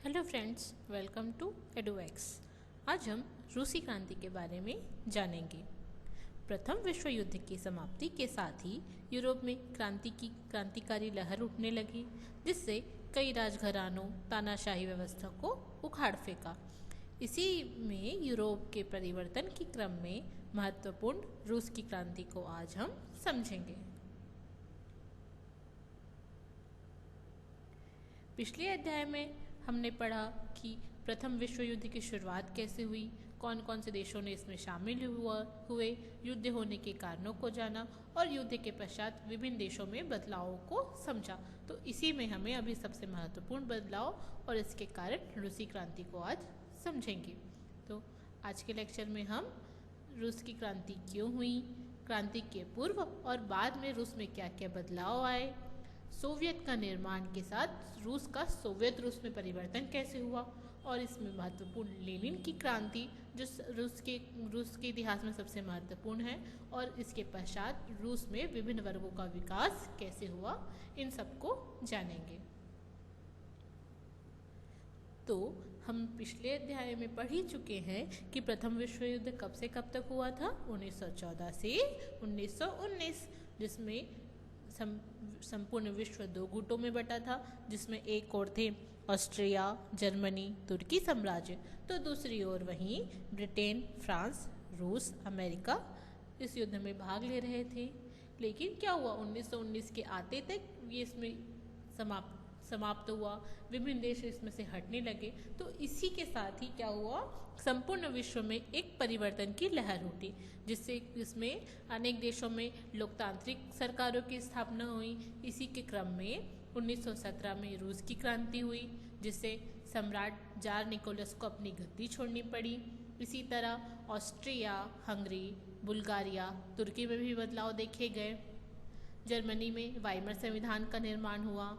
Hello friends, welcome to Eduex. आज हम रूसी क्रांति के बारे में जानेंगे। प्रथम विश्व युद्ध की समाप्ति के साथ ही यूरोप में क्रांतिकारी लहर उठने लगी, जिससे कई राजघरानों तानाशाही व्यवस्था को उखाड़ फेंका। इसी में यूरोप के परिवर्तन के क्रम में महत्वपूर्ण रूस की क्रांति को आज हम समझेंगे। पिछले अध्याय में हमने पढ़ा कि प्रथम विश्व युद्ध की शुरुआत कैसे हुई, कौन कौन से देशों ने इसमें शामिल हुए, युद्ध होने के कारणों को जाना और युद्ध के पश्चात विभिन्न देशों में बदलावों को समझा। तो इसी में हमें अभी सबसे महत्वपूर्ण बदलाव और इसके कारण रूसी क्रांति को आज समझेंगे। तो आज के लेक्चर में हम रूस की क्रांति क्यों हुई, क्रांति के पूर्व और बाद में रूस में क्या क्या बदलाव आए, सोवियत का निर्माण के साथ रूस का सोवियत रूस में परिवर्तन कैसे हुआ और इसमें महत्वपूर्ण लेनिन की क्रांति जो रूस के इतिहास में सबसे महत्वपूर्ण है और इसके पश्चात रूस में विभिन्न वर्गों का विकास कैसे हुआ, इन सबको जानेंगे। तो हम पिछले अध्याय में पढ़ ही चुके हैं कि प्रथम विश्व युद्ध कब से कब तक हुआ था, 1914 से 1919, जिसमें संपूर्ण विश्व दो गुटों में बटा था, जिसमें एक ओर थे ऑस्ट्रिया, जर्मनी, तुर्की साम्राज्य, तो दूसरी ओर वहीं ब्रिटेन, फ्रांस, रूस, अमेरिका इस युद्ध में भाग ले रहे थे। लेकिन क्या हुआ, 1919 के आते तक ये इसमें समाप्त हुआ, विभिन्न देश इसमें से हटने लगे। तो इसी के साथ ही क्या हुआ, संपूर्ण विश्व में एक परिवर्तन की लहर उठी, जिससे इसमें अनेक देशों में लोकतांत्रिक सरकारों की स्थापना हुई। इसी के क्रम में 1917 में रूस की क्रांति हुई, जिससे सम्राट जार निकोलस को अपनी गद्दी छोड़नी पड़ी। इसी तरह ऑस्ट्रिया, हंगरी, बुल्गारिया, तुर्की में भी बदलाव देखे गए। जर्मनी में वाइमर संविधान का निर्माण हुआ।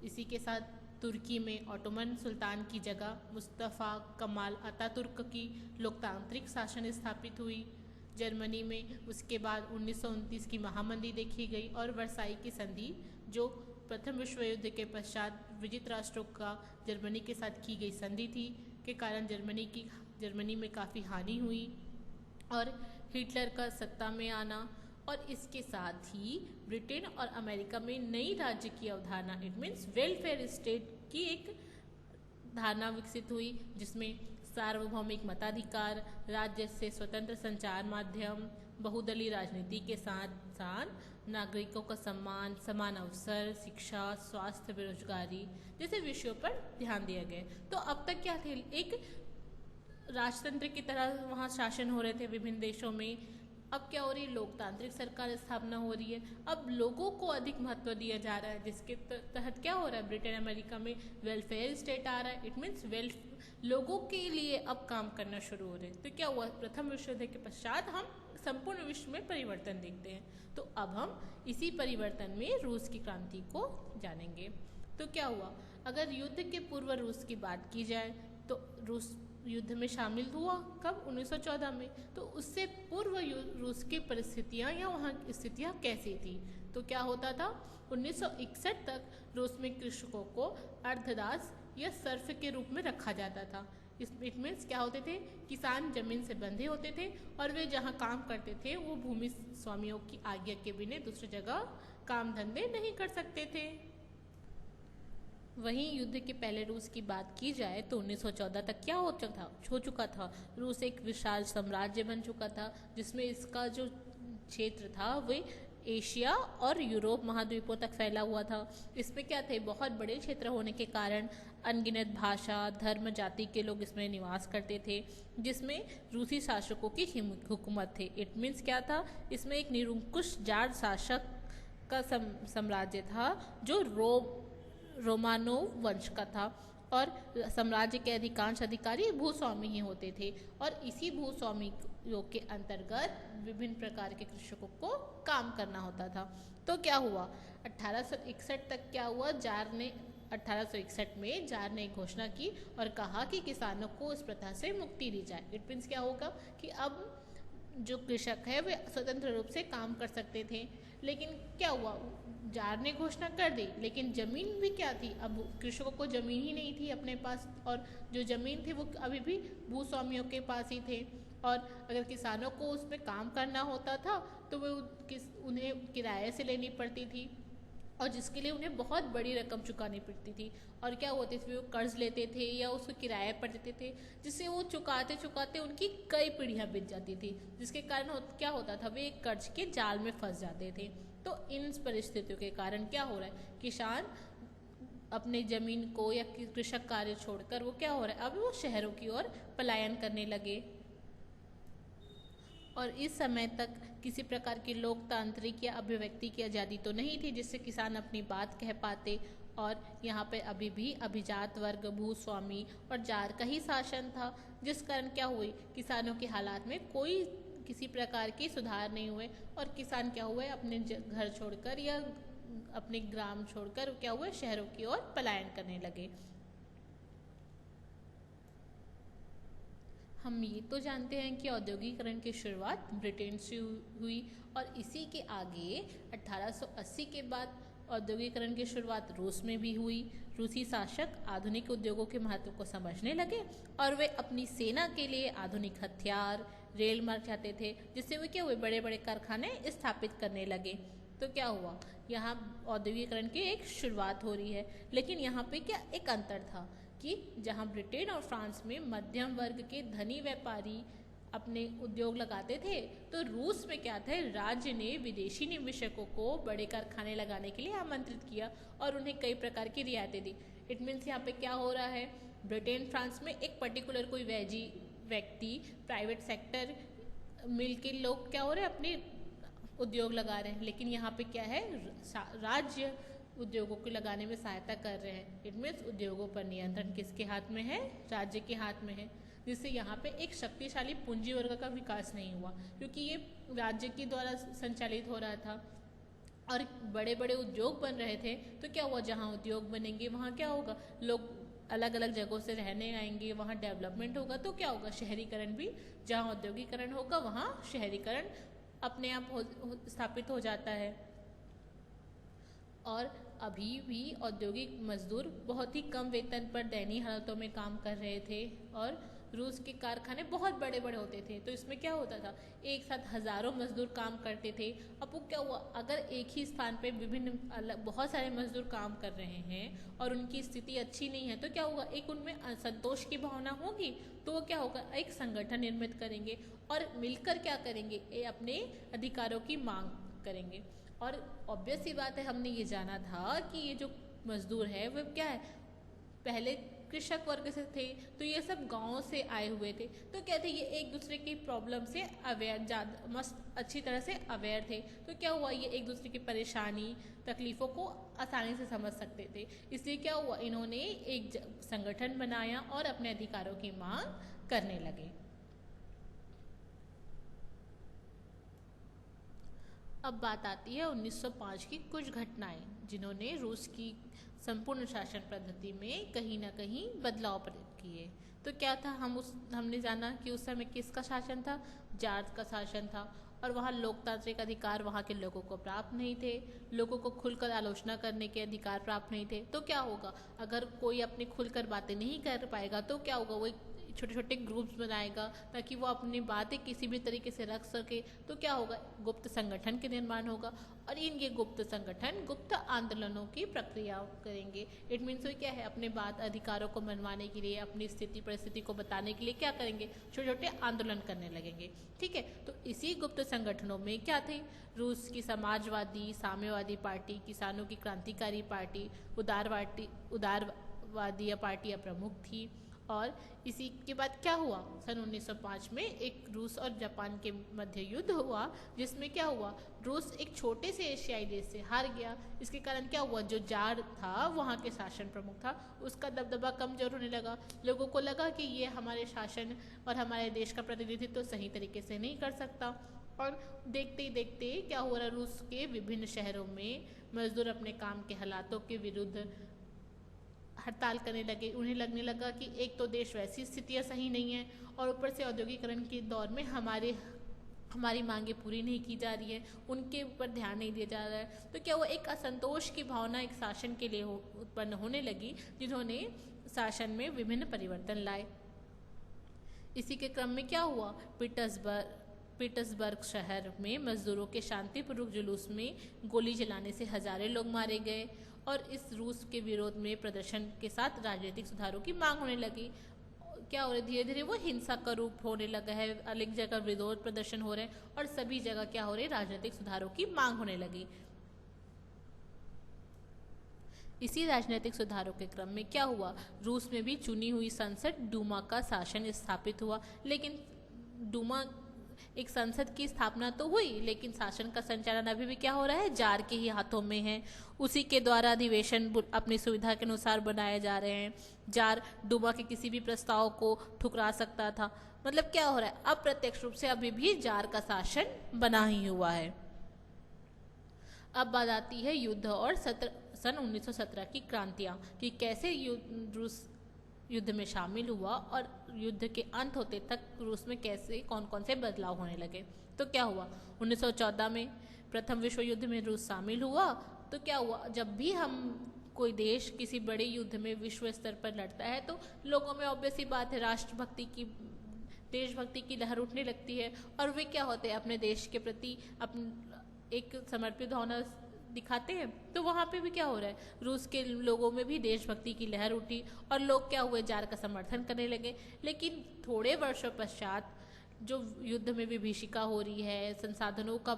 इसी के साथ तुर्की में ओटोमन सुल्तान की जगह मुस्तफ़ा कमाल अतातुर्क की लोकतांत्रिक शासन स्थापित हुई। जर्मनी में उसके बाद 1929 की महामंदी देखी गई और वर्साई की संधि, जो प्रथम विश्व युद्ध के पश्चात विजित राष्ट्रों का जर्मनी के साथ की गई संधि थी, के कारण जर्मनी में काफ़ी हानि हुई और हिटलर का सत्ता में आना। और इसके साथ ही ब्रिटेन और अमेरिका में नई राज्य की अवधारणा, इट मीन्स वेलफेयर स्टेट की एक धारणा विकसित हुई, जिसमें सार्वभौमिक मताधिकार, राज्य से स्वतंत्र संचार माध्यम, बहुदलीय राजनीति के साथ साथ नागरिकों का सम्मान, समान अवसर, शिक्षा, स्वास्थ्य, बेरोजगारी जैसे विषयों पर ध्यान दिया गया। तो अब तक क्या थे, एक राजतंत्र की तरह वहाँ शासन हो रहे थे विभिन्न देशों में। अब क्या हो रही है, लोकतांत्रिक सरकार स्थापना हो रही है। अब लोगों को अधिक महत्व दिया जा रहा है, जिसके तहत क्या हो रहा है, ब्रिटेन अमेरिका में वेलफेयर स्टेट आ रहा है। इट मीन्स लोगों के लिए अब काम करना शुरू हो रहे हैं। तो क्या हुआ, प्रथम विश्व युद्ध के पश्चात हम संपूर्ण विश्व में परिवर्तन देखते हैं। तो अब हम इसी परिवर्तन में रूस की क्रांति को जानेंगे। तो क्या हुआ, अगर युद्ध के पूर्व रूस की बात की जाए तो रूस युद्ध में शामिल हुआ कब, 1914 में। तो उससे पूर्व रूस की परिस्थितियाँ या वहाँ की स्थितियाँ कैसी थी, तो क्या होता था, 1961 तक रूस में कृषकों को अर्धदास या सर्फ के रूप में रखा जाता था। इट मीन्स क्या होते थे, किसान जमीन से बंधे होते थे और वे जहाँ काम करते थे वो भूमि स्वामियों की आज्ञा के बिना दूसरी जगह काम धंधे नहीं कर सकते थे। वहीं युद्ध के पहले रूस की बात की जाए तो 1914 तक क्या हो चुका था, रूस एक विशाल साम्राज्य बन चुका था, जिसमें इसका जो क्षेत्र था वे एशिया और यूरोप महाद्वीपों तक फैला हुआ था। इसमें क्या थे, बहुत बड़े क्षेत्र होने के कारण अनगिनत भाषा, धर्म, जाति के लोग इसमें निवास करते थे, जिसमें रूसी शासकों की हुकूमत थी। इट मीन्स क्या था, इसमें एक निरंकुश जार शासक का साम्राज्य था जो रोमानोव वंश का था और साम्राज्य के अधिकांश अधिकारी भूस्वामी ही होते थे और इसी भूस्वामियों के अंतर्गत विभिन्न प्रकार के कृषकों को काम करना होता था। तो क्या हुआ, 1861 तक क्या हुआ, 1861 में जार ने घोषणा की और कहा कि किसानों को इस प्रथा से मुक्ति दी जाए। इट मीन्स क्या होगा कि अब जो कृषक है वे स्वतंत्र रूप से काम कर सकते थे। लेकिन क्या हुआ, जार ने घोषणा कर दी, लेकिन जमीन भी क्या थी, अब कृषकों को जमीन ही नहीं थी अपने पास, और जो जमीन थी वो अभी भी भूस्वामियों के पास ही थे। और अगर किसानों को उसमें काम करना होता था तो वो उन्हें किराए से लेनी पड़ती थी, और जिसके लिए उन्हें बहुत बड़ी रकम चुकानी पड़ती थी। और क्या होते थे, वो कर्ज लेते थे या उसको किराए पर देते थे, जिससे वो चुकाते चुकाते उनकी कई पीढ़ियां बीत जाती थी, जिसके कारण क्या होता था, वे एक कर्ज के जाल में फंस जाते थे। तो इन परिस्थितियों के कारण क्या हो रहा है, किसान अपने जमीन को या कृषक कार्य छोड़कर वो क्या हो रहा है, अब वो शहरों की ओर पलायन करने लगे। और इस समय तक किसी प्रकार की लोकतांत्रिक या अभिव्यक्ति की आज़ादी तो नहीं थी जिससे किसान अपनी बात कह पाते, और यहाँ पे अभी भी अभिजात वर्ग, भूस्वामी और जार का ही शासन था, जिस कारण क्या हुई, किसानों के हालात में कोई किसी प्रकार की सुधार नहीं हुए, और किसान क्या हुए, अपने घर छोड़कर या अपने ग्राम छोड़कर क्या हुए, शहरों की ओर पलायन करने लगे। हम ये तो जानते हैं कि औद्योगिकरण की शुरुआत ब्रिटेन से हुई, और इसी के आगे 1880 के बाद औद्योगिकरण की शुरुआत रूस में भी हुई। रूसी शासक आधुनिक उद्योगों के महत्व को समझने लगे, और वे अपनी सेना के लिए आधुनिक हथियार, रेल मार्ग चाहते थे, जिससे वे क्या हुए, बड़े बड़े कारखाने स्थापित करने लगे। तो क्या हुआ, यहाँ औद्योगिकरण की एक शुरुआत हो रही है, लेकिन यहाँ पे क्या एक अंतर था कि जहाँ ब्रिटेन और फ्रांस में मध्यम वर्ग के धनी व्यापारी अपने उद्योग लगाते थे, तो रूस में क्या थे, राज्य ने विदेशी निवेशकों को बड़े कारखाने लगाने के लिए आमंत्रित किया और उन्हें कई प्रकार की रियायतें दी। इट मीन्स यहाँ पे क्या हो रहा है, ब्रिटेन फ्रांस में एक पर्टिकुलर कोई व्यक्ति, प्राइवेट सेक्टर मिल के लोग क्या हो रहे हैं, अपने उद्योग लगा रहे हैं, लेकिन यहाँ पे क्या है, राज्य उद्योगों को लगाने में सहायता कर रहे हैं। इट मीन्स उद्योगों पर नियंत्रण किसके हाथ में है, राज्य के हाथ में है, जिससे यहाँ पे एक शक्तिशाली पूंजी वर्ग का विकास नहीं हुआ, क्योंकि ये राज्य के द्वारा संचालित हो रहा था और बड़े बड़े उद्योग बन रहे थे। तो क्या हुआ, जहाँ उद्योग बनेंगे वहाँ क्या होगा, लोग अलग अलग जगहों से रहने आएंगे, वहाँ डेवलपमेंट होगा, तो क्या होगा, शहरीकरण भी, जहाँ औद्योगिकरण होगा वहाँ शहरीकरण अपने आप स्थापित हो जाता है। और अभी भी औद्योगिक मजदूर बहुत ही कम वेतन पर दयनीय हालतों में काम कर रहे थे, और रूस के कारखाने बहुत बड़े बड़े होते थे, तो इसमें क्या होता था, एक साथ हजारों मजदूर काम करते थे। अब वो क्या हुआ, अगर एक ही स्थान पे विभिन्न बहुत सारे मजदूर काम कर रहे हैं और उनकी स्थिति अच्छी नहीं है, तो क्या होगा, एक उनमें असंतोष की भावना होगी, तो वो क्या होगा, एक संगठन निर्मित करेंगे और मिलकर क्या करेंगे, अपने अधिकारों की मांग करेंगे। और ऑब्वियस सी बात है, हमने ये जाना था कि ये जो मजदूर है वो क्या है, पहले कृषक वर्ग से थे, तो ये सब गाँव से आए हुए थे, तो क्या थे, ये एक दूसरे की प्रॉब्लम से अवेयर, ज़्यादा मस्त अच्छी तरह से अवेयर थे। तो क्या हुआ, ये एक दूसरे की परेशानी, तकलीफ़ों को आसानी से समझ सकते थे, इसलिए क्या हुआ, इन्होंने एक संगठन बनाया और अपने अधिकारों की मांग करने लगे। अब बात आती है 1905 की कुछ घटनाएं, जिन्होंने रूस की संपूर्ण शासन पद्धति में कहीं ना कहीं बदलाव किए। तो क्या था, हमने जाना कि उस समय किसका शासन था, जार का शासन था, और वहाँ लोकतांत्रिक अधिकार वहाँ के लोगों को प्राप्त नहीं थे, लोगों को खुलकर आलोचना करने के अधिकार प्राप्त नहीं थे। तो क्या होगा, अगर कोई अपनी खुलकर बातें नहीं कर पाएगा तो क्या होगा, वो छोटे छोटे ग्रुप्स बनाएगा ताकि वो अपनी बातें किसी भी तरीके से रख सके। तो क्या होगा, गुप्त संगठन के निर्माण होगा, और ये गुप्त संगठन गुप्त आंदोलनों की प्रक्रिया करेंगे। इट मीन्स क्या है, अपने बात अधिकारों को मनवाने के लिए, अपनी स्थिति परिस्थिति को बताने के लिए क्या करेंगे, छोटे छोटे आंदोलन करने लगेंगे। ठीक है, तो इसी गुप्त संगठनों में क्या थे, रूस की समाजवादी साम्यवादी पार्टी, किसानों की क्रांतिकारी पार्टी, उदारवादी पार्टियाँ प्रमुख थी। और इसी के बाद क्या हुआ, सन 1905 में एक रूस और जापान के मध्य युद्ध हुआ, जिसमें क्या हुआ, रूस एक छोटे से एशियाई देश से हार गया। इसके कारण क्या हुआ, जो जार था, वहाँ के शासन प्रमुख था, उसका दबदबा कमजोर होने लगा। लोगों को लगा कि ये हमारे शासन और हमारे देश का प्रतिनिधित्व तो सही तरीके से नहीं कर सकता। और देखते ही देखते क्या हो रहा, रूस के विभिन्न शहरों में मजदूर अपने काम के हालातों के विरुद्ध हड़ताल करने लगे। उन्हें लगने लगा कि एक तो देश वैसी स्थितियाँ सही नहीं है, और ऊपर से औद्योगिकरण के दौर में हमारी मांगे पूरी नहीं की जा रही है, उनके ऊपर ध्यान नहीं दिया जा रहा है। तो क्या हुआ, एक असंतोष की भावना एक शासन के लिए उत्पन्न होने लगी, जिन्होंने शासन में विभिन्न परिवर्तन लाए। इसी के क्रम में क्या हुआ, पीटर्सबर्ग शहर में मजदूरों के शांतिपूर्वक जुलूस में गोली चलाने से हजारों लोग मारे गए और इस रूस के विरोध में प्रदर्शन के साथ राजनीतिक सुधारों की मांग होने लगी। क्या हो रहा है, धीरे धीरे वो हिंसा का रूप होने लगा है, अलग जगह विरोध प्रदर्शन हो रहे हैं और सभी जगह क्या हो रहे हैं, राजनीतिक सुधारों की मांग होने लगी। इसी राजनीतिक सुधारों के क्रम में क्या हुआ, रूस में भी चुनी हुई संसद डूमा का शासन स्थापित हुआ। लेकिन डूमा, एक संसद की स्थापना तो हुई, लेकिन शासन का संचालन अभी भी क्या हो रहा है, जार के ही हाथों में है। उसी के द्वारा अधिवेशन अपनी सुविधा के अनुसार बनाए जा रहे हैं। जार डूमा के किसी भी प्रस्ताव को ठुकरा सकता था। मतलब क्या हो रहा है, अप्रत्यक्ष रूप से अभी भी जार का शासन बना ही हुआ है। अब बात आती है युद्ध और सन 1917 की क्रांतियाँ, कि कैसे रूस युद्ध में शामिल हुआ और युद्ध के अंत होते तक रूस में कैसे कौन कौन से बदलाव होने लगे। तो क्या हुआ, 1914 में प्रथम विश्व युद्ध में रूस शामिल हुआ। तो क्या हुआ, जब भी हम कोई देश किसी बड़े युद्ध में विश्व स्तर पर लड़ता है तो लोगों में ऑब्वियस ही बात है, राष्ट्रभक्ति की, देशभक्ति की लहर उठने लगती है और वे क्या होते हैं, अपने देश के प्रति एक समर्पित होना दिखाते हैं। तो वहाँ पे भी क्या हो रहा है, रूस के लोगों में भी देशभक्ति की लहर उठी और लोग क्या हुए, जार का समर्थन करने लगे। लेकिन थोड़े वर्षों पश्चात जो युद्ध में विभीषिका हो रही है, संसाधनों का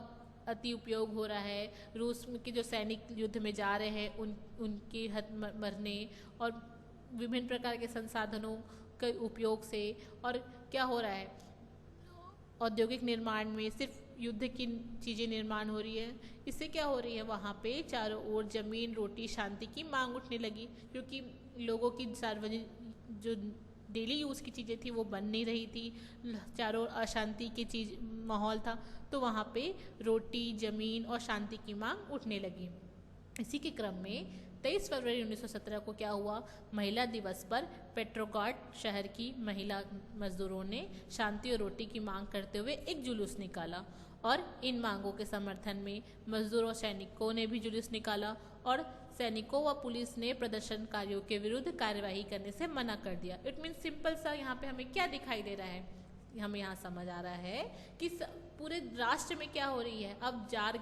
अति उपयोग हो रहा है, रूस के जो सैनिक युद्ध में जा रहे हैं उनके मरने और विभिन्न प्रकार के संसाधनों के उपयोग से, और क्या हो रहा है, औद्योगिक निर्माण में सिर्फ युद्ध की चीज़ें निर्माण हो रही है। इससे क्या हो रही है, वहाँ पे चारों ओर जमीन, रोटी, शांति की मांग उठने लगी, क्योंकि लोगों की सार्वजनिक जो डेली यूज़ की चीज़ें थी वो बन नहीं रही थी, चारों ओर अशांति की चीज माहौल था। तो वहाँ पे रोटी, जमीन और शांति की मांग उठने लगी। इसी के क्रम में 23 फरवरी 1917 को क्या हुआ, महिला दिवस पर पेट्रोग्राड शहर की महिला मजदूरों ने शांति और रोटी की मांग करते हुए एक जुलूस निकाला और इन मांगों के समर्थन में मजदूरों और सैनिकों ने भी जुलूस निकाला और सैनिकों व पुलिस ने प्रदर्शनकारियों के विरुद्ध कार्यवाही करने से मना कर दिया। इट मीन सिंपल सा यहाँ पे हमें क्या दिखाई दे रहा है, हमें यहाँ समझ आ रहा है कि पूरे राष्ट्र में क्या हो रही है, अब जार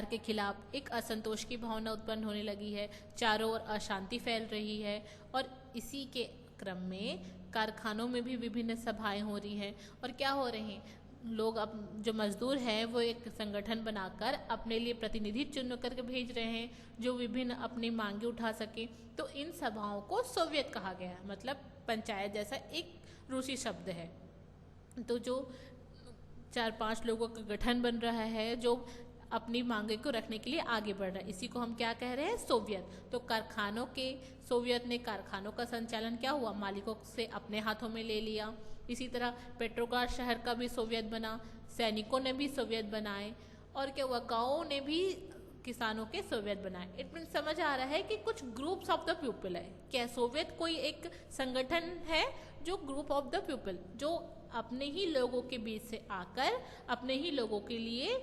के खिलाफ एक असंतोष की भावना उत्पन्न होने लगी है, चारों ओर अशांति फैल रही है और इसी के क्रम में कारखानों में भी विभिन्न सभाएं हो रही हैं और क्या हो रहे हैं, लोग अब जो मजदूर हैं वो एक संगठन बनाकर अपने लिए प्रतिनिधि चुन करके भेज रहे हैं जो विभिन्न अपनी मांगे उठा सके। तो इन सभाओं को सोवियत कहा गया, मतलब पंचायत जैसा एक रूसी शब्द है। तो जो 4-5 लोगों का गठन बन रहा है जो अपनी मांगे को रखने के लिए आगे बढ़ रहा है, इसी को हम क्या कह रहे हैं, सोवियत। तो सोवियत ने कारखानों का संचालन क्या हुआ, मालिकों से अपने हाथों में ले लिया। इसी तरह पेट्रोग्राड शहर का भी सोवियत बना, सैनिकों ने भी सोवियत बनाए और क्या हुआ, गाँवों ने भी किसानों के सोवियत बनाए। इट मीन समझ आ रहा है कि कुछ ग्रुप्स ऑफ द पीपल है। क्या सोवियत कोई एक संगठन है जो ग्रुप ऑफ द पीपल, जो अपने ही लोगों के बीच से आकर अपने ही लोगों के लिए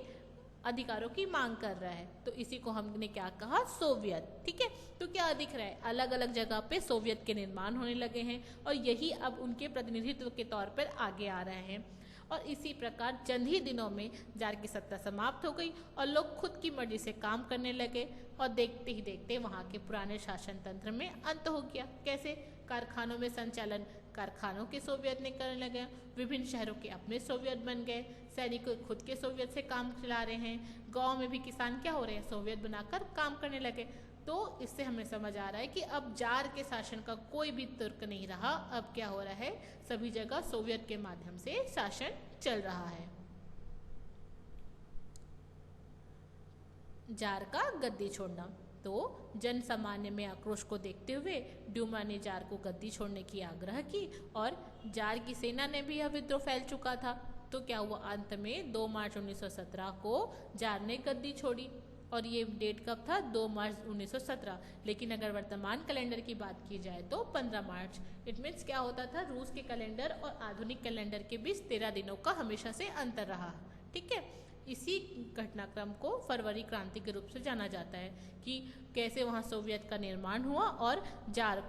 अधिकारों की मांग कर रहा है। तो इसी को हमने क्या कहा, सोवियत। ठीक है, तो क्या दिख रहा है, अलग अलग जगह पे सोवियत के निर्माण होने लगे हैं और यही अब उनके प्रतिनिधित्व के तौर पर आगे आ रहे हैं। और इसी प्रकार चंद ही दिनों में जार की सत्ता समाप्त हो गई और लोग खुद की मर्जी से काम करने लगे और देखते ही देखते वहाँ के पुराने शासन तंत्र में अंत हो गया। कैसे, कारखानों में संचालन कारखानों के सोवियत ने करने लगे, विभिन्न शहरों के अपने सोवियत बन गए, सैनिक खुद के सोवियत से काम चला रहे हैं, गांव में भी किसान क्या हो रहे हैं, सोवियत बनाकर काम करने लगे। तो इससे हमें समझ आ रहा है कि अब जार के शासन का कोई भी तर्क नहीं रहा, अब क्या हो रहा है, सभी जगह सोवियत के माध्यम से शासन चल रहा है। जार का गद्दी छोड़ना, तो जन सामान्य में आक्रोश को देखते हुए ड्यूमा ने जार को गद्दी छोड़ने की आग्रह की और जार की सेना ने भी यह विद्रोह फैल चुका था। तो क्या हुआ, अंत में 2 मार्च 1917 को जार ने गद्दी छोड़ी और ये डेट कब था? 2 मार्च 1917। लेकिन अगर वर्तमान कैलेंडर की बात की जाए तो 15 मार्च। इट मीन्स क्या होता था, रूस के कैलेंडर और आधुनिक कैलेंडर के बीच 13 दिनों का हमेशा से अंतर रहा। ठीक है, इसी घटनाक्रम को फरवरी क्रांति के रूप से जाना जाता है कि कैसे वहाँ सोवियत का निर्माण हुआ और जार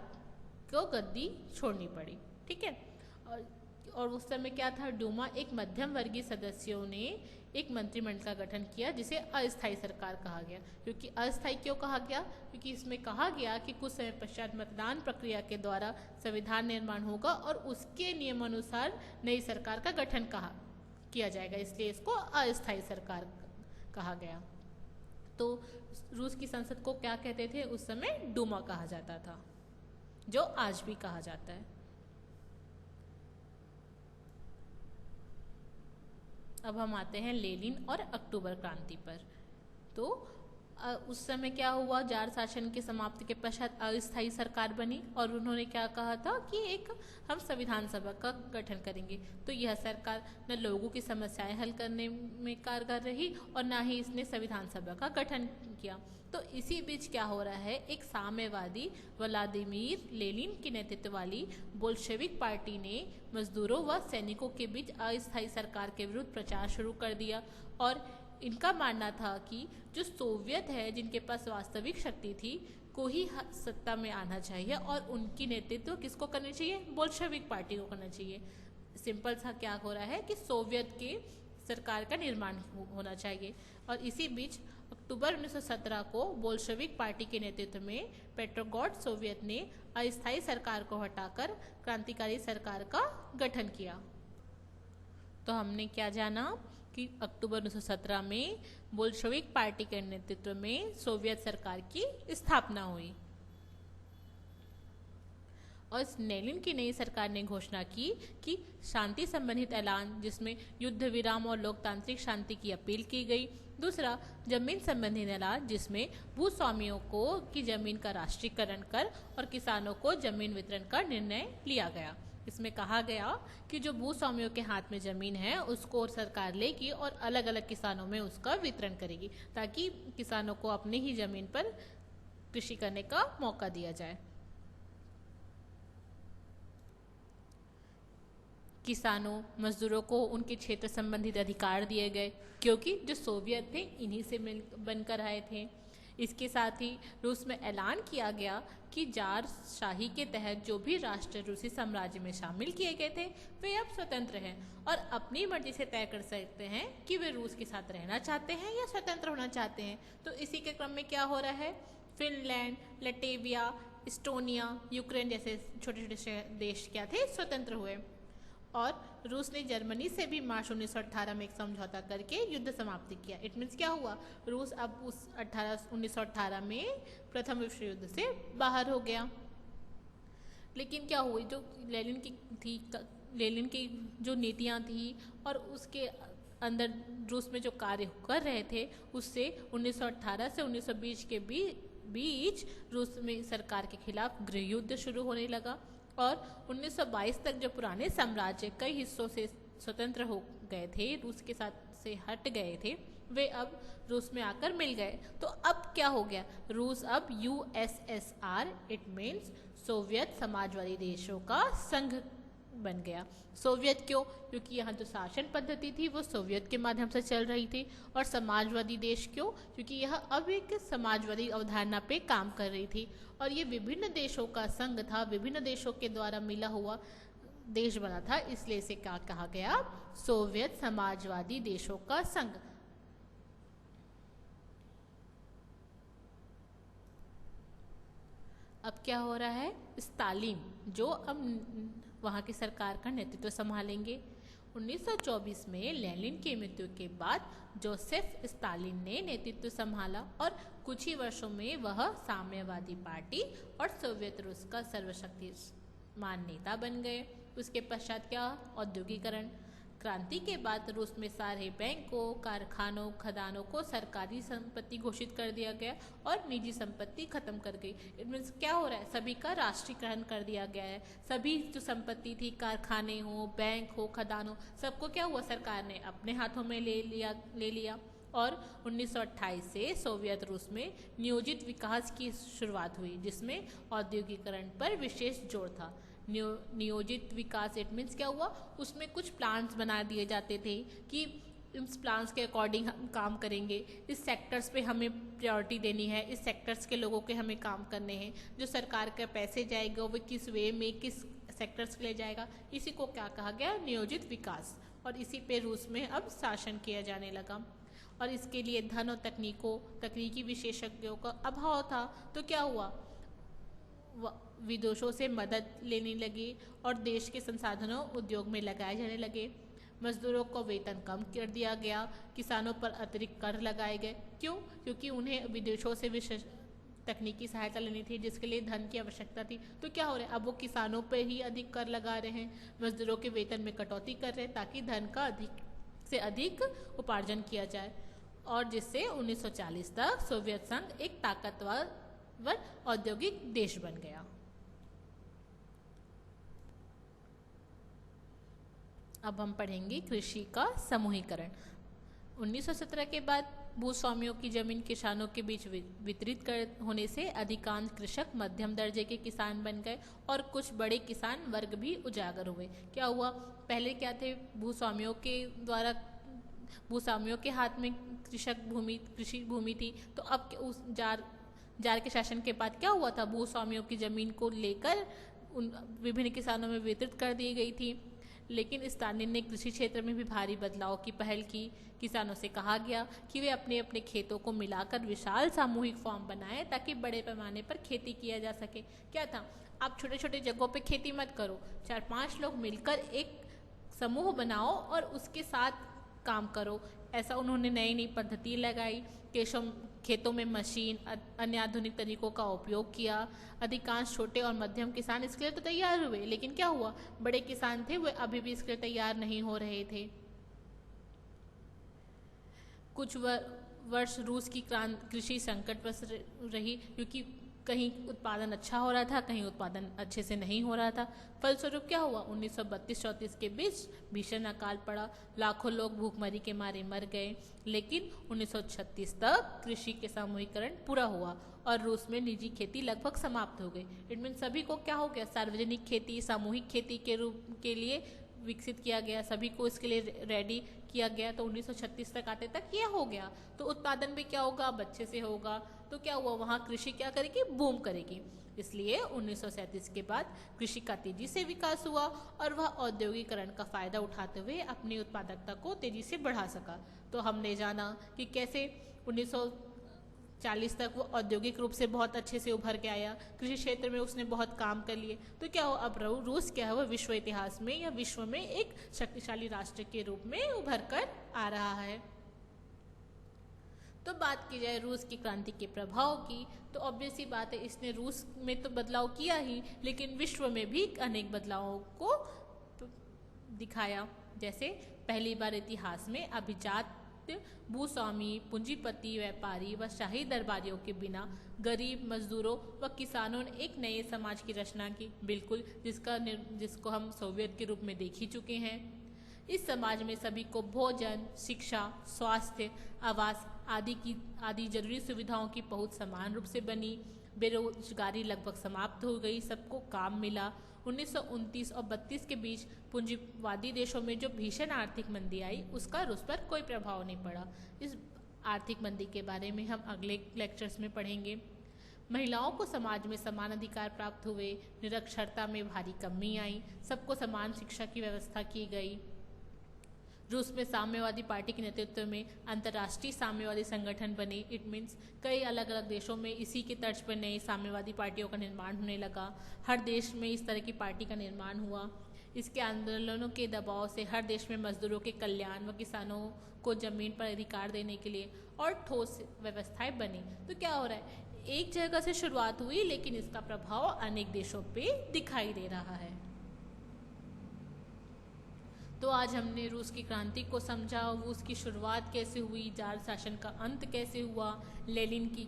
को गद्दी छोड़नी पड़ी। ठीक है, और उस समय क्या था, डूमा एक मध्यम वर्गीय सदस्यों ने एक मंत्रिमंडल का गठन किया जिसे अस्थायी सरकार कहा गया। क्योंकि अस्थायी क्यों कहा गया? क्योंकि इसमें कहा गया कि कुछ समय पश्चात मतदान प्रक्रिया के द्वारा संविधान निर्माण होगा और उसके नियमानुसार नई सरकार का गठन किया जाएगा, इसलिए इसको अस्थायी सरकार कहा गया। तो रूस की संसद को क्या कहते थे उस समय? डूमा कहा जाता था, जो आज भी कहा जाता है। अब हम आते हैं लेनिन और अक्टूबर क्रांति पर। तो उस समय क्या हुआ, जार शासन की समाप्ति के पश्चात अस्थायी सरकार बनी और उन्होंने क्या कहा था कि हम संविधान सभा का गठन करेंगे। तो यह सरकार न लोगों की समस्याएं हल करने में कारगर रही और न ही इसने संविधान सभा का गठन किया। तो इसी बीच क्या हो रहा है, एक साम्यवादी व्लादिमीर लेनिन की नेतृत्व वाली बोल्शेविक पार्टी ने मजदूरों व सैनिकों के बीच अस्थायी सरकार के विरुद्ध प्रचार शुरू कर दिया। और इनका मानना था कि जो सोवियत है, जिनके पास वास्तविक शक्ति थी, को ही सत्ता में आना चाहिए और उनकी नेतृत्व किसको करनी चाहिए? बोल्शेविक पार्टी को करना चाहिए। सिंपल सा क्या हो रहा है कि सोवियत के सरकार का निर्माण होना चाहिए। और इसी बीच अक्टूबर 1917 को बोल्शेविक पार्टी के नेतृत्व में पेट्रोग्राड सोवियत ने अस्थायी सरकार को हटाकर क्रांतिकारी सरकार का गठन किया। तो हमने क्या जाना कि अक्टूबर 1917 में बोल्शेविक पार्टी के नेतृत्व में सोवियत सरकार की स्थापना हुई और लेनिन की नई सरकार ने घोषणा की कि शांति संबंधित ऐलान, जिसमें युद्ध विराम और लोकतांत्रिक शांति की अपील की गई। दूसरा, जमीन संबंधी ऐलान, जिसमें भूस्वामियों को की जमीन का राष्ट्रीयकरण कर और किसानों को जमीन वितरण का निर्णय लिया गया। इसमें कहा गया कि जो भूस्वामियों के हाथ में जमीन है उसको सरकार लेगी और अलग अलग किसानों में उसका वितरण करेगी, ताकि किसानों को अपनी ही जमीन पर कृषि करने का मौका दिया जाए। किसानों, मजदूरों को उनके क्षेत्र संबंधित अधिकार दिए गए, क्योंकि जो सोवियत थे इन्हीं से बनकर आए थे। इसके साथ ही रूस में ऐलान किया गया कि जार शाही के तहत जो भी राष्ट्र रूसी साम्राज्य में शामिल किए गए थे वे अब स्वतंत्र हैं और अपनी मर्जी से तय कर सकते हैं कि वे रूस के साथ रहना चाहते हैं या स्वतंत्र होना चाहते हैं। तो इसी के क्रम में क्या हो रहा है, फिनलैंड, लटेविया, इस्टोनिया, यूक्रेन जैसे छोटे छोटे देश क्या थे, स्वतंत्र हुए। और रूस ने जर्मनी से भी मार्च 1918 में एक समझौता करके युद्ध समाप्ति किया। इट मीन्स क्या हुआ, रूस अब उस 1918 में प्रथम विश्व युद्ध से बाहर हो गया। लेकिन क्या हुई, जो लेनिन की जो नीतियां थी और उसके अंदर रूस में जो कार्य कर रहे थे, उससे 1918 से 1920 के बीच रूस में सरकार के खिलाफ गृह युद्ध शुरू होने लगा और 1922 तक जो पुराने साम्राज्य कई हिस्सों से स्वतंत्र हो गए थे, रूस के साथ से हट गए थे, वे अब रूस में आकर मिल गए। तो अब क्या हो गया, रूस अब USSR, it means Soviet Samajwadi देशों का संघ बन गया। सोवियत क्यों? क्योंकि यहाँ जो शासन पद्धति थी वो सोवियत के माध्यम से चल रही थी। और समाजवादी देश क्यों? क्योंकि यह अब एक समाजवादी अवधारणा पे काम कर रही थी और ये विभिन्न देशों का संघ था, विभिन्न देशों के द्वारा मिला हुआ देश बना था, इसलिए इसे क्या कहा गया, सोवियत समाजवादी देशों का संघ। अब क्या हो रहा है, स्टालिन जो अब वहाँ की सरकार का नेतृत्व संभालेंगे। 1924 में लेनिन की मृत्यु के बाद जोसेफ स्टालिन ने नेतृत्व संभाला और कुछ ही वर्षों में वह साम्यवादी पार्टी और सोवियत रूस का सर्वशक्तिमान नेता बन गए। उसके पश्चात क्या, औद्योगिकरण। क्रांति के बाद रूस में सारे बैंकों, कारखानों, खदानों को सरकारी संपत्ति घोषित कर दिया गया और निजी संपत्ति खत्म कर गई। इट मीन्स क्या हो रहा है, सभी का राष्ट्रीयकरण कर दिया गया है। सभी जो संपत्ति थी, कारखाने हो, बैंक हो, खदान हो, सबको क्या हुआ, सरकार ने अपने हाथों में ले लिया। और 1928 से सोवियत रूस में नियोजित विकास की शुरुआत हुई, जिसमें औद्योगिकरण पर विशेष जोर था। नियोजित विकास इट मीन्स क्या हुआ, उसमें कुछ प्लान्स बना दिए जाते थे कि इस प्लान्स के अकॉर्डिंग हम काम करेंगे, इस सेक्टर्स पे हमें प्रायोरिटी देनी है, इस सेक्टर्स के लोगों के हमें काम करने हैं, जो सरकार के पैसे जाएगा वो किस वे में किस सेक्टर्स के लिए जाएगा, इसी को क्या कहा गया, नियोजित विकास। और इसी पे रूस में अब शासन किया जाने लगा और इसके लिए धन और तकनीकी विशेषज्ञों का अभाव था। तो क्या हुआ, विदेशों से मदद लेने लगी और देश के संसाधनों उद्योग में लगाए जाने लगे। मजदूरों को वेतन कम कर दिया गया, किसानों पर अतिरिक्त कर लगाए गए। क्यों? क्योंकि उन्हें विदेशों से विशेष तकनीकी सहायता लेनी थी, जिसके लिए धन की आवश्यकता थी। तो क्या हो रहा है, अब वो किसानों पर ही अधिक कर लगा रहे हैं, मजदूरों के वेतन में कटौती कर रहे हैं ताकि धन का अधिक से अधिक उपार्जन किया जाए, और जिससे 1940 तक सोवियत संघ एक ताकतवर औद्योगिक देश बन गया। अब हम पढ़ेंगे कृषि का समूहीकरण। 1917 के बाद भूस्वामियों की जमीन किसानों के बीच वितरित होने से अधिकांश कृषक मध्यम दर्जे के किसान बन गए और कुछ बड़े किसान वर्ग भी उजागर हुए। क्या हुआ, पहले क्या थे, भूस्वामियों के हाथ में कृषि भूमि थी, तो अब उस जार के शासन के बाद क्या हुआ था, भूस्वामियों की जमीन को लेकर उन विभिन्न किसानों में वितरित कर दी गई थी। लेकिन स्टालिन ने कृषि क्षेत्र में भी भारी बदलाव की पहल की। किसानों से कहा गया कि वे अपने अपने खेतों को मिलाकर विशाल सामूहिक फार्म बनाएं ताकि बड़े पैमाने पर खेती किया जा सके। क्या था, आप छोटे छोटे जगहों पे खेती मत करो, 4-5 लोग मिलकर एक समूह बनाओ और उसके साथ काम करो। ऐसा उन्होंने नई नई पद्धति लगाई, खेतों में मशीन अन्य आधुनिक तरीकों का उपयोग किया। अधिकांश छोटे और मध्यम किसान इसके लिए तो तैयार हुए, लेकिन क्या हुआ, बड़े किसान थे वे अभी भी इसके लिए तैयार नहीं हो रहे थे। कुछ वर्ष रूस की कृषि संकटग्रस्त रही, क्योंकि कहीं उत्पादन अच्छा हो रहा था, कहीं उत्पादन अच्छे से नहीं हो रहा था। फलस्वरूप क्या हुआ, 1932-34 के बीच भीषण अकाल पड़ा, लाखों लोग भूखमरी के मारे मर गए। लेकिन 1936 तक कृषि के सामूहिकरण पूरा हुआ और रूस में निजी खेती लगभग समाप्त हो गई। इट मीन सभी को क्या हो गया, सार्वजनिक खेती, सामूहिक खेती के रूप के लिए विकसित किया गया, सभी को इसके लिए रेडी किया गया। तो 1936 तक आते तक ये हो गया, तो उत्पादन भी क्या होगा, अब अच्छे से होगा। तो क्या हुआ, वहाँ कृषि क्या करेगी, बूम करेगी। इसलिए 1937 के बाद कृषि का तेजी से विकास हुआ और वह औद्योगिकरण का फायदा उठाते हुए अपनी उत्पादकता को तेजी से बढ़ा सका। तो हमने जाना कि कैसे 1940 तक वो औद्योगिक रूप से बहुत अच्छे से उभर के आया, कृषि क्षेत्र में उसने बहुत काम कर लिए। तो क्या हो, अब रूस क्या है, वो विश्व इतिहास में या विश्व में एक शक्तिशाली राष्ट्र के रूप में उभर कर आ रहा है। तो बात की जाए रूस की क्रांति के प्रभाव की, तो ऑब्वियस ही बात है, इसने रूस में तो बदलाव किया ही, लेकिन विश्व में भी अनेक बदलावों को दिखाया। जैसे पहली बार इतिहास में अभिजात भूस्वामी, पूंजीपति, व्यापारी व शाही दरबारियों के बिना गरीब मजदूरों व किसानों ने एक नए समाज की रचना की, बिल्कुल जिसको हम सोवियत के रूप में देख ही चुके हैं। इस समाज में सभी को भोजन, शिक्षा, स्वास्थ्य, आवास आदि जरूरी सुविधाओं की पहुंच समान रूप से बनी। बेरोजगारी लगभग समाप्त हो गई, सबको काम मिला। 1929 और 32 के बीच पूंजीवादी देशों में जो भीषण आर्थिक मंदी आई, उसका रूस पर कोई प्रभाव नहीं पड़ा। इस आर्थिक मंदी के बारे में हम अगले लेक्चर्स में पढ़ेंगे। महिलाओं को समाज में समान अधिकार प्राप्त हुए, निरक्षरता में भारी कमी आई, सबको समान शिक्षा की व्यवस्था की गई। रूस में साम्यवादी पार्टी के नेतृत्व में अंतर्राष्ट्रीय साम्यवादी संगठन बने। इट मीन्स कई अलग अलग देशों में इसी के तर्ज पर नई साम्यवादी पार्टियों का निर्माण होने लगा। हर देश में इस तरह की पार्टी का निर्माण हुआ। इसके आंदोलनों के दबाव से हर देश में मजदूरों के कल्याण व किसानों को जमीन पर अधिकार देने के लिए और ठोस व्यवस्थाएं बनी। तो क्या हो रहा है, एक जगह से शुरुआत हुई, लेकिन इसका प्रभाव अनेक देशों पे दिखाई दे रहा है। तो आज हमने रूस की क्रांति को समझा, रूस की शुरुआत कैसे हुई, जार शासन का अंत कैसे हुआ, लेनिन की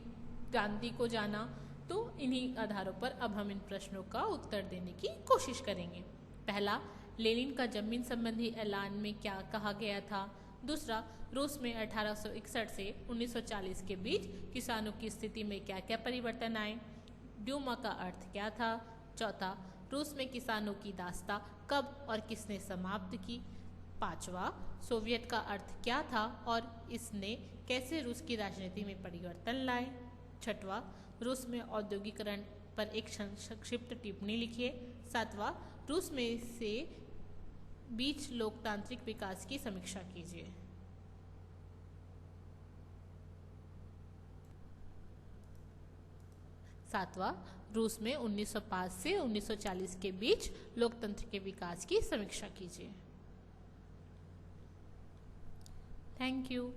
क्रांति को जाना। तो इन्हीं आधारों पर अब हम इन प्रश्नों का उत्तर देने की कोशिश करेंगे। पहला, लेनिन का जमीन संबंधी ऐलान में क्या कहा गया था। दूसरा, रूस में 1861 से 1940 के बीच किसानों की स्थिति में क्या क्या परिवर्तन आए? ड्यूमा का अर्थ क्या था? चौथा, रूस में किसानों की दास्ता कब और किसने समाप्त की? पांचवा, सोवियत का अर्थ क्या था और इसने कैसे रूस की राजनीति में परिवर्तन लाए? छठवां, रूस में औद्योगिकरण पर एक संक्षिप्त टिप्पणी लिखिए। सातवां, रूस में से बीच लोकतांत्रिक विकास की समीक्षा कीजिए। सातवां, रूस में 1905 से 1940 के बीच लोकतंत्र के विकास की समीक्षा कीजिए। Thank you.